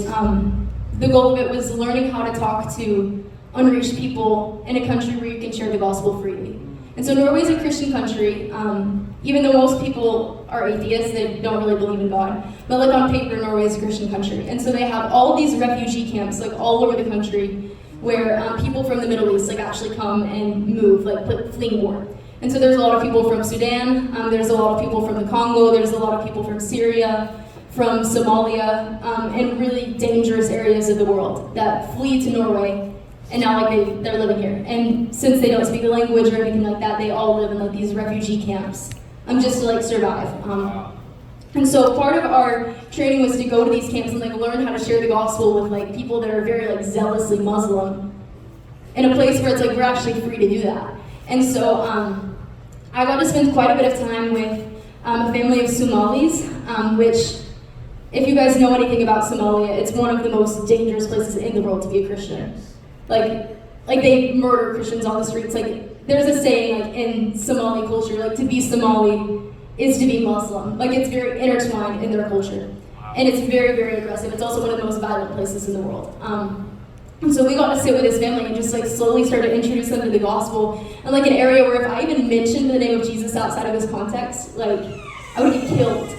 The goal of it was learning how to talk to unreached people in a country where you can share the gospel freely. And so Norway is a Christian country, even though most people are atheists, they don't really believe in God. But like on paper, Norway is a Christian country. And so they have all these refugee camps like all over the country where people from the Middle East like actually come and move, like fleeing war. And so there's a lot of people from Sudan, there's a lot of people from the Congo, there's a lot of people from Syria, from Somalia, and really dangerous areas of the world that flee to Norway, and now like they're living here. And since they don't speak the language or anything like that, they all live in like these refugee camps, just to like survive. And so part of our training was to go to these camps and like learn how to share the gospel with like people that are very like zealously Muslim, in a place where it's like we're actually free to do that. And so I got to spend quite a bit of time with a family of Somalis, which, if you guys know anything about Somalia, it's one of the most dangerous places in the world to be a Christian. Like they murder Christians on the streets. Like there's a saying like in Somali culture, like to be Somali is to be Muslim. Like it's very intertwined in their culture. And it's very, very aggressive. It's also one of the most violent places in the world. And so we got to sit with his family and just like slowly start to introduce them to the gospel. And like an area where if I even mentioned the name of Jesus outside of his context, like I would get killed.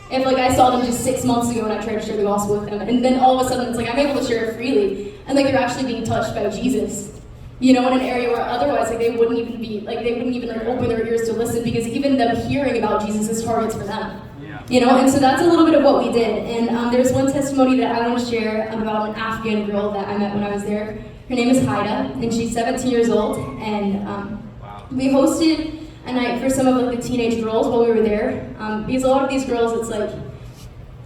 If like I saw them just 6 months ago and I tried to share the gospel with them, and then all of a sudden it's like I'm able to share it freely, and like they're actually being touched by Jesus, you know, in an area where otherwise like they wouldn't even like open their ears to listen, because even them hearing about Jesus is targets for them, you know. And so that's a little bit of what we did. And there's one testimony that I want to share about an Afghan girl that I met when I was there. Her name is Haida, and she's 17 years old, and we hosted a night for some of like the teenage girls while we were there, because a lot of these girls, it's like,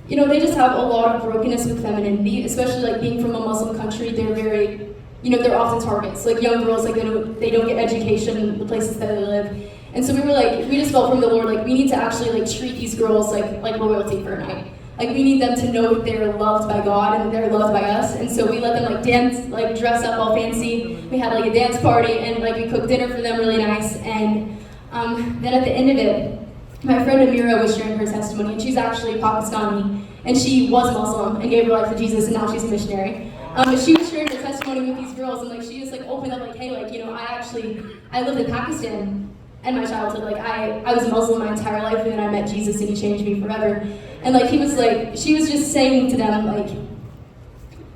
you know, they just have a lot of brokenness with femininity, especially like being from a Muslim country. They're very, you know, they're often targets. Like young girls, like they don't get education in the places that they live. And so we were like, we just felt from the Lord, like we need to actually like treat these girls like royalty for a night. Like we need them to know that they're loved by God and they're loved by us. And so we let them like dance, like dress up all fancy. We had like a dance party, and like we cooked dinner for them really nice. And then at the end of it, my friend Amira was sharing her testimony, and she's actually Pakistani, and she was Muslim and gave her life to Jesus, and now she's a missionary. But she was sharing her testimony with these girls, and like she just like opened up like, hey, like, you know, I lived in Pakistan in my childhood. Like I was Muslim my entire life, and then I met Jesus and he changed me forever. And like she was just saying to them like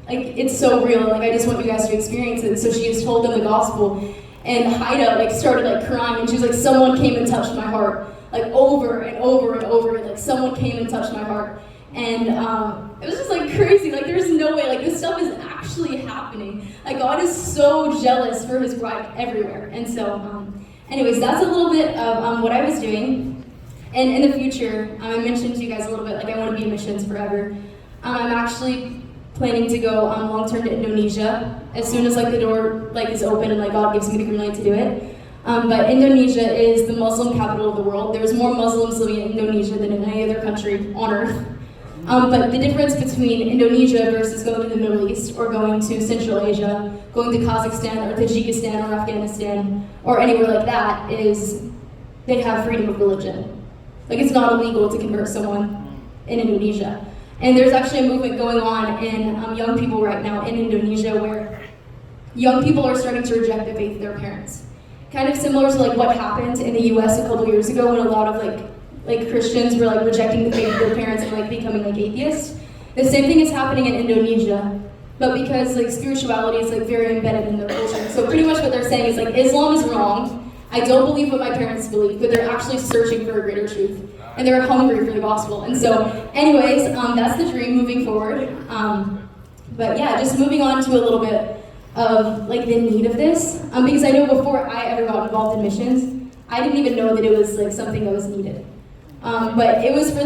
it's so real, like I just want you guys to experience it. So she just told them the gospel. And Haida like started like crying, and she was like, someone came and touched my heart, like over and over and over, like someone came and touched my heart. And it was just like crazy, like there's no way, like this stuff is actually happening. Like God is so jealous for his bride everywhere. And so anyways, that's a little bit of what I was doing. And in the future, I mentioned to you guys a little bit, like I want to be in missions forever. I'm actually planning to go long-term to Indonesia as soon as like the door like is open and like God gives me the green light to do it. But Indonesia is the Muslim capital of the world. There's more Muslims living in Indonesia than in any other country on earth. But the difference between Indonesia versus going to the Middle East or going to Central Asia, going to Kazakhstan or Tajikistan or Afghanistan or anywhere like that is they have freedom of religion. Like it's not illegal to convert someone in Indonesia. And there's actually a movement going on in young people right now in Indonesia where young people are starting to reject the faith of their parents. Kind of similar to like what happened in the US a couple years ago when a lot of like Christians were like rejecting the faith of their parents and like becoming like atheists. The same thing is happening in Indonesia, but because like spirituality is like very embedded in their culture. So pretty much what they're saying is like Islam is wrong. I don't believe what my parents believe, but they're actually searching for a greater truth. And they're hungry for the gospel. And so anyways, that's the dream moving forward. But yeah, just moving on to a little bit of like the need of this. Because I know before I ever got involved in missions, I didn't even know that it was like something that was needed. But it was for